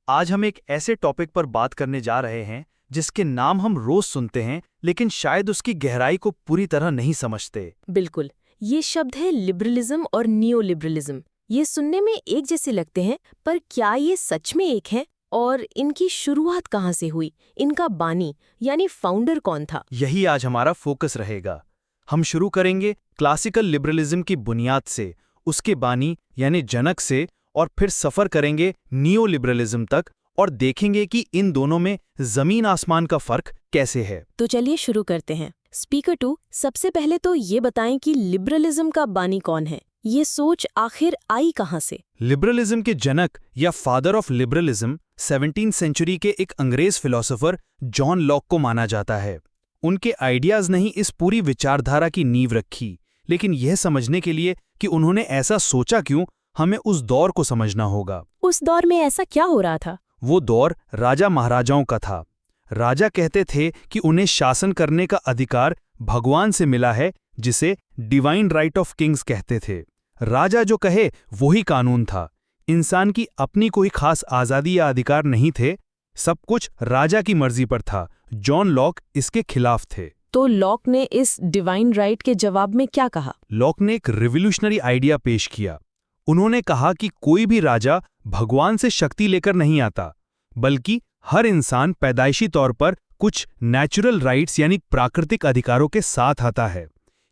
आज हम एक ऐसे टॉपिक पर बात करने जा रहे हैं जिसके नाम हम रोज सुनते हैं लेकिन शायद उसकी गहराई को पूरी तरह नहीं समझते। बिल्कुल, ये शब्द है लिबरलिज्म और नियो लिबरलिज्म। ये सुनने में एक जैसे लगते हैं, पर क्या ये सच में एक है? और इनकी शुरुआत कहाँ से हुई? इनका बानी यानी फाउंडर कौन था? यही आज हमारा फोकस रहेगा। हम शुरू करेंगे क्लासिकल लिबरलिज्म की बुनियाद से, उसके बानी यानी जनक से, और फिर सफर करेंगे नियो लिबरलिज्म तक और देखेंगे कि इन दोनों में जमीन आसमान का फर्क कैसे है। तो चलिए शुरू करते हैं। स्पीकर 2, सबसे पहले तो ये बताएं कि लिबरलिज्म का बानी कौन है? ये सोच आखिर आई कहाँ से? लिबरलिज्म के जनक या फादर ऑफ लिबरलिज्म 17वीं सेंचुरी के एक अंग्रेज फिलोसोफर जॉन लॉक को माना जाता है। उनके आइडियाज ने ही इस पूरी विचारधारा की नींव रखी, लेकिन यह समझने के लिए कि उन्होंने ऐसा सोचा क्यों, हमें उस दौर को समझना होगा। उस दौर में ऐसा क्या हो रहा था? वो दौर राजा महाराजाओं का था। राजा कहते थे कि उन्हें शासन करने का अधिकार भगवान से मिला है, जिसे डिवाइन राइट ऑफ किंग्स कहते थे। राजा जो कहे वही कानून था। इंसान की अपनी कोई खास आज़ादी या अधिकार नहीं थे, सब कुछ राजा की मर्जी पर था। जॉन लॉक इसके खिलाफ थे। तो लॉक ने इस डिवाइन राइट के जवाब में क्या कहा? लॉक ने एक रिवॉल्यूशनरी आइडिया पेश किया। उन्होंने कहा कि कोई भी राजा भगवान से शक्ति लेकर नहीं आता, बल्कि हर इंसान पैदाइशी तौर पर कुछ नेचुरल राइट्स यानी प्राकृतिक अधिकारों के साथ आता है।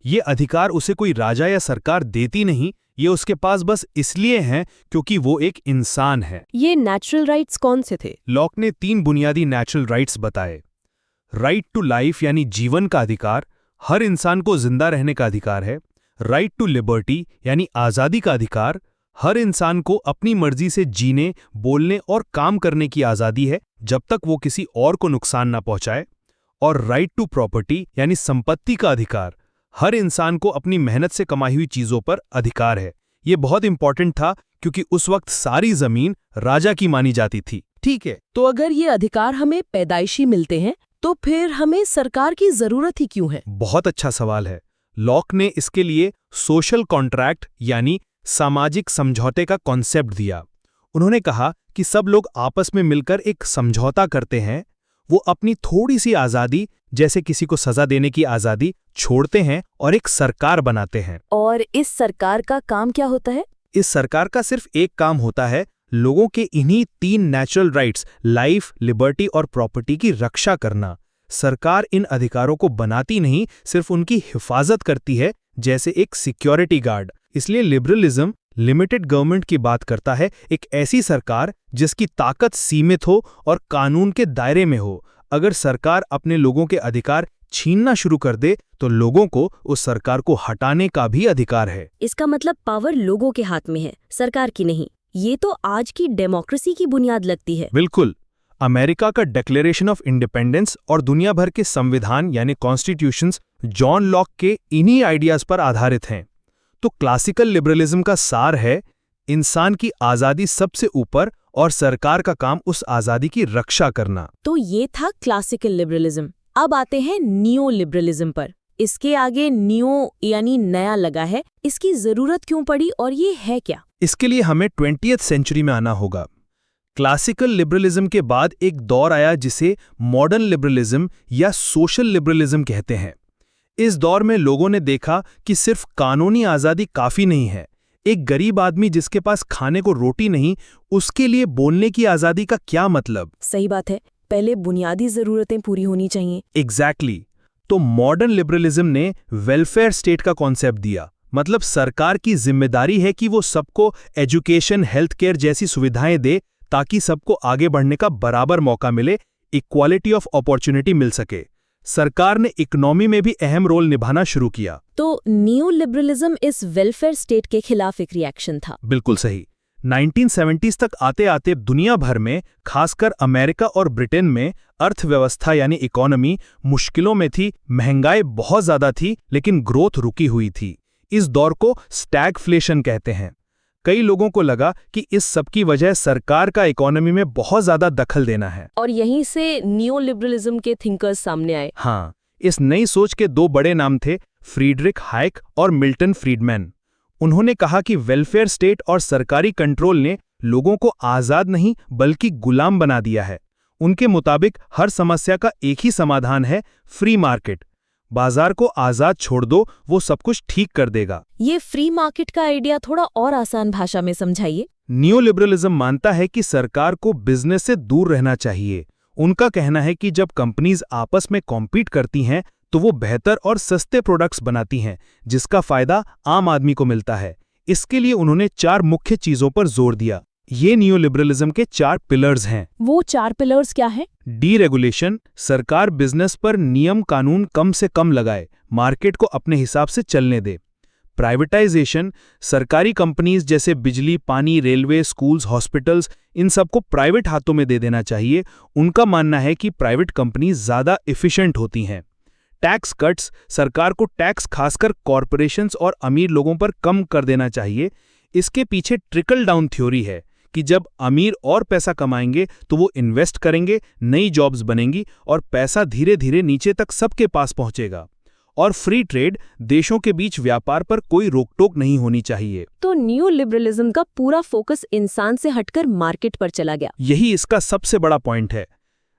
ये अधिकार उसे कोई राजा या सरकार देती नहीं, ये उसके पास बस इसलिए हैं क्योंकि वो एक इंसान है। ये नेचुरल राइट्स कौन से थे? लॉक ने 3 बुनियादी नेचुरल राइट्स बताए। राइट टू लाइफ यानी जीवन का अधिकार, हर इंसान को जिंदा रहने का अधिकार है। राइट टू लिबर्टी यानी आज़ादी का अधिकार, हर इंसान को अपनी मर्जी से जीने, बोलने और काम करने की आज़ादी है, जब तक वो किसी और को नुकसान ना पहुंचाए। और राइट टू प्रॉपर्टी यानी संपत्ति का अधिकार, हर इंसान को अपनी मेहनत से कमाई हुई चीज़ों पर अधिकार है। ये बहुत इंपॉर्टेंट था क्योंकि उस वक्त सारी जमीन राजा की मानी जाती थी। ठीक है, तो अगर ये अधिकार हमें पैदाइशी मिलते हैं, तो फिर हमें सरकार की जरूरत ही क्यों है? बहुत अच्छा सवाल है। लॉक ने इसके लिए सोशल कॉन्ट्रैक्ट यानी सामाजिक समझौते का कॉन्सेप्ट दिया। उन्होंने कहा कि सब लोग आपस में मिलकर एक समझौता करते हैं, वो अपनी थोड़ी सी आज़ादी, जैसे किसी को सजा देने की आज़ादी, छोड़ते हैं और एक सरकार बनाते हैं। और इस सरकार का काम क्या होता है? इस सरकार का सिर्फ एक काम होता है, लोगों के इन्हीं 3 नेचुरल राइट्स लाइफ, लिबर्टी और प्रॉपर्टी की रक्षा करना। सरकार इन अधिकारों को बनाती नहीं, सिर्फ उनकी हिफाजत करती है, जैसे एक सिक्योरिटी गार्ड। इसलिए लिबरलिज्म लिमिटेड गवर्नमेंट की बात करता है, एक ऐसी सरकार जिसकी ताकत सीमित हो और कानून के दायरे में हो। अगर सरकार अपने लोगों के अधिकार छीनना शुरू कर दे तो लोगों को उस सरकार को हटाने का भी अधिकार है। इसका मतलब पावर लोगों के हाथ में है, सरकार की नहीं। ये तो आज की डेमोक्रेसी की बुनियाद लगती है। बिल्कुल। अमेरिका का डिक्लेरेशन ऑफ इंडिपेंडेंस और दुनिया भर के संविधान यानी कॉन्स्टिट्यूशंस जॉन लॉक के इन्हीं आइडियाज पर आधारित हैं। तो क्लासिकल लिबरलिज्म का सार है, इंसान की आज़ादी सबसे ऊपर और सरकार का काम उस आज़ादी की रक्षा करना। तो ये था क्लासिकल लिबरलिज्म। अब आते हैं नियो लिबरलिज्म पर। इसके आगे नियो यानी नया लगा है, इसकी जरूरत क्यों पड़ी और ये है क्या? इसके लिए हमें 20वीं सेंचुरी में आना होगा। क्लासिकल लिबरलिज्म के बाद एक दौर आया जिसे मॉडर्न लिबरलिज्म या सोशल लिबरलिज्म कहते हैं। इस दौर में लोगों ने देखा कि सिर्फ कानूनी आज़ादी काफ़ी नहीं है। एक गरीब आदमी जिसके पास खाने को रोटी नहीं, उसके लिए बोलने की आज़ादी का क्या मतलब? सही बात है, पहले बुनियादी ज़रूरतें पूरी होनी चाहिए। एग्जैक्टली। तो मॉडर्न लिबरलिज्म ने वेलफेयर स्टेट का कॉन्सेप्ट दिया। मतलब सरकार की जिम्मेदारी है कि वो सबको एजुकेशन, हेल्थ केयर जैसी सुविधाएं दे, ताकि सबको आगे बढ़ने का बराबर मौका मिले, इक्वालिटी ऑफ अपॉर्चुनिटी मिल सके। सरकार ने इकोनॉमी में भी अहम रोल निभाना शुरू किया। तो न्यू लिबरलिज्म इस वेलफेयर स्टेट के खिलाफ एक रिएक्शन था। बिल्कुल सही। 1970s तक आते आते दुनिया भर में, खासकर अमेरिका और ब्रिटेन में, अर्थव्यवस्था यानी इकोनॉमी मुश्किलों में थी। महंगाई बहुत ज्यादा थी, लेकिन ग्रोथ रुकी हुई थी। इस दौर को स्टैगफ्लेशन कहते हैं। कई लोगों को लगा कि इस सब की वजह सरकार का इकोनॉमी में बहुत ज्यादा दखल देना है। और यहीं से नियो लिबरलिज्म के थिंकर्स सामने आए। हाँ, इस नई सोच के 2 बड़े नाम थे, फ्रीडरिक हाइक और मिल्टन फ्रीडमैन। उन्होंने कहा कि वेलफेयर स्टेट और सरकारी कंट्रोल ने लोगों को आज़ाद नहीं बल्कि गुलाम बना दिया है। उनके मुताबिक हर समस्या का एक ही समाधान है, फ्री मार्केट। बाजार को आज़ाद छोड़ दो, वो सब कुछ ठीक कर देगा। ये फ्री मार्केट का आइडिया थोड़ा और आसान भाषा में समझाइए। नियोलिबरलिज्म मानता है कि सरकार को बिजनेस से दूर रहना चाहिए। उनका कहना है कि जब कंपनीज आपस में कॉम्पीट करती हैं तो वो बेहतर और सस्ते प्रोडक्ट्स बनाती हैं, जिसका फायदा आम आदमी को मिलता है। इसके लिए उन्होंने 4 मुख्य चीजों पर जोर दिया। ये नियोलिबरलिज्म के 4 पिलर्स हैं। वो 4 पिलर्स क्या है? डीरेगुलेशन, सरकार बिजनेस पर नियम कानून कम से कम लगाए, मार्केट को अपने हिसाब से चलने दे। प्राइवेटाइजेशन, सरकारी कंपनीज जैसे बिजली, पानी, रेलवे, स्कूल्स, हॉस्पिटल्स, इन सबको प्राइवेट हाथों में दे देना चाहिए। उनका मानना है कि प्राइवेट कंपनीज ज़्यादा एफिशिएंट होती हैं। टैक्स कट्स, सरकार को टैक्स खासकर कॉरपोरेशंस और अमीर लोगों पर कम कर देना चाहिए। इसके पीछे ट्रिकल डाउन थ्योरी है कि जब अमीर और पैसा कमाएंगे तो वो इन्वेस्ट करेंगे, नई जॉब्स बनेंगी और पैसा धीरे धीरे नीचे तक सबके पास पहुंचेगा। और फ्री ट्रेड, देशों के बीच व्यापार पर कोई रोक-टोक नहीं होनी चाहिए। तो न्यू लिबरलिज्म का पूरा फोकस इंसान से हटकर मार्केट पर चला गया। यही इसका सबसे बड़ा पॉइंट है।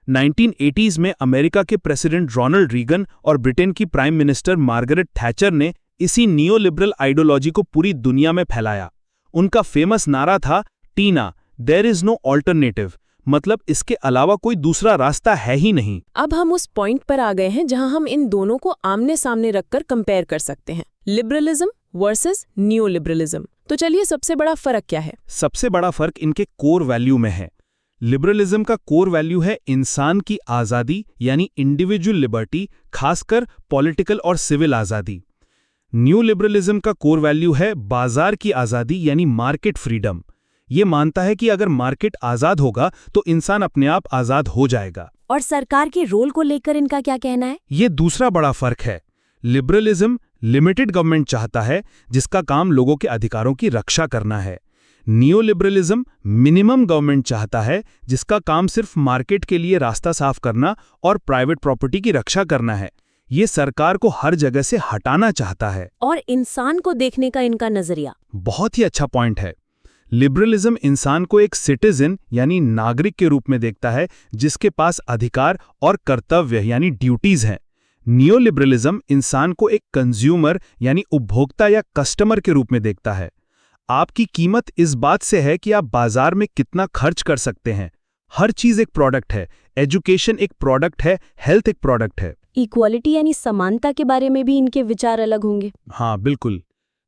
1980s में अमेरिका के प्रेसिडेंट रोनाल्ड रीगन और ब्रिटेन की प्राइम मिनिस्टर मार्गरेट थैचर ने इसी नियोलिबरल आइडियोलॉजी को पूरी दुनिया में फैलाया। उनका फेमस नारा था, टीना, देयर इज नो ऑल्टरनेटिव, मतलब इसके अलावा कोई दूसरा रास्ता है ही नहीं। अब हम उस पॉइंट पर आ गए हैं जहां हम इन दोनों को आमने सामने रखकर कंपेयर कर सकते हैं, लिबरलिज्म वर्सेस न्यू लिबरलिज्म। तो चलिए, सबसे बड़ा फर्क क्या है? सबसे बड़ा फर्क इनके कोर वैल्यू में है। लिबरलिज्म का कोर वैल्यू है इंसान की आज़ादी यानी इंडिविजुअल लिबर्टी, खासकर पॉलिटिकल और सिविल आज़ादी। न्यू लिबरलिज्म का कोर वैल्यू है बाजार की आज़ादी यानी मार्केट फ्रीडम। ये मानता है कि अगर मार्केट आज़ाद होगा तो इंसान अपने आप आज़ाद हो जाएगा। और सरकार के रोल को लेकर इनका क्या कहना है? ये दूसरा बड़ा फर्क है। लिबरलिज्म लिमिटेड गवर्नमेंट चाहता है, जिसका काम लोगों के अधिकारों की रक्षा करना है। नियोलिबरलिज्म मिनिमम गवर्नमेंट चाहता है, जिसका काम सिर्फ मार्केट के लिए रास्ता साफ करना और प्राइवेट प्रॉपर्टी की रक्षा करना है। ये सरकार को हर जगह से हटाना चाहता है। और इंसान को देखने का इनका नजरिया बहुत ही अच्छा पॉइंट है। लिबरलिज्म इंसान को एक सिटीजन यानी नागरिक के रूप में देखता है, जिसके पास अधिकार और कर्तव्य यानी ड्यूटीज हैं। नियोलिबरलिज्म इंसान को एक कंज्यूमर यानी उपभोक्ता या कस्टमर के रूप में देखता है। आपकी कीमत इस बात से है कि आप बाजार में कितना खर्च कर सकते हैं। हर चीज एक प्रोडक्ट है, एजुकेशन एक प्रोडक्ट है, हेल्थ एक प्रोडक्ट है। इक्वालिटी यानी समानता के बारे में भी इनके विचार अलग होंगे। हाँ, बिल्कुल।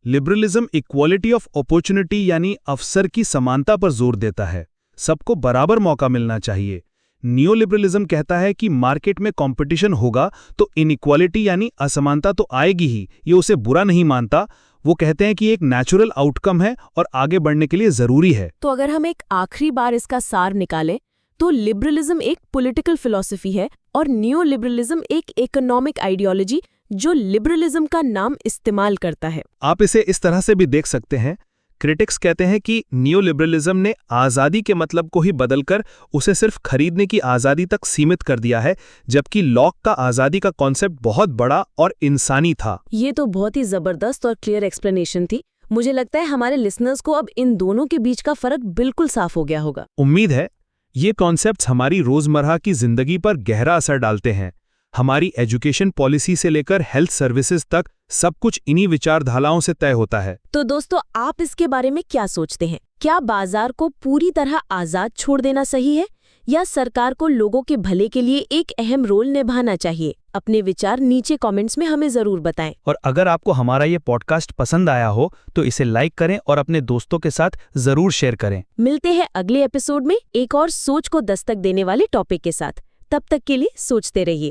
लिबरलिज्म इक्वालिटी ऑफ अपॉर्चुनिटी यानी अवसर की समानता पर जोर देता है। सबको बराबर मौका मिलना चाहिए। नियोलिबरलिज्म कहता है कि मार्केट में कंपटीशन होगा तो इनइक्वालिटी यानी असमानता तो आएगी ही, ये उसे बुरा नहीं मानता। वो कहते हैं कि एक नेचुरल आउटकम है और आगे बढ़ने के लिए जरूरी है। तो अगर हम एक आखिरी बार इसका सार निकालें तो लिबरलिज्म एक पॉलिटिकल फिलॉसफी है और न्यू लिबरलिज्म एक इकोनॉमिक आइडियोलॉजी जो लिबरलिज्म का नाम इस्तेमाल करता है। आप इसे इस तरह से भी देख सकते हैं। क्रिटिक्स कहते हैं कि नियोलिबरलिज्म ने आज़ादी के मतलब को ही बदलकर उसे सिर्फ खरीदने की आज़ादी तक सीमित कर दिया है, जबकि लॉक का आज़ादी का कॉन्सेप्ट बहुत बड़ा और इंसानी था। ये तो बहुत ही जबरदस्त और क्लियर एक्सप्लेनेशन थी। मुझे लगता है हमारे लिसनर्स को अब इन दोनों के बीच का फर्क बिल्कुल साफ हो गया होगा। उम्मीद है ये कॉन्सेप्ट्स हमारी रोजमर्रा की जिंदगी पर गहरा असर डालते हैं। हमारी एजुकेशन पॉलिसी से लेकर हेल्थ सर्विसेज तक सब कुछ इन्हीं विचारधाराओं से तय होता है। तो दोस्तों, आप इसके बारे में क्या सोचते हैं? क्या बाजार को पूरी तरह आजाद छोड़ देना सही है या सरकार को लोगों के भले के लिए एक अहम रोल निभाना चाहिए? अपने विचार नीचे कमेंट्स में हमें जरूर बताएं। और अगर आपको हमारा ये पॉडकास्ट पसंद आया हो तो इसे लाइक करें और अपने दोस्तों के साथ जरूर शेयर करें। मिलते हैं अगले एपिसोड में एक और सोच को दस्तक देने वाले टॉपिक के साथ। तब तक के लिए सोचते रहिए।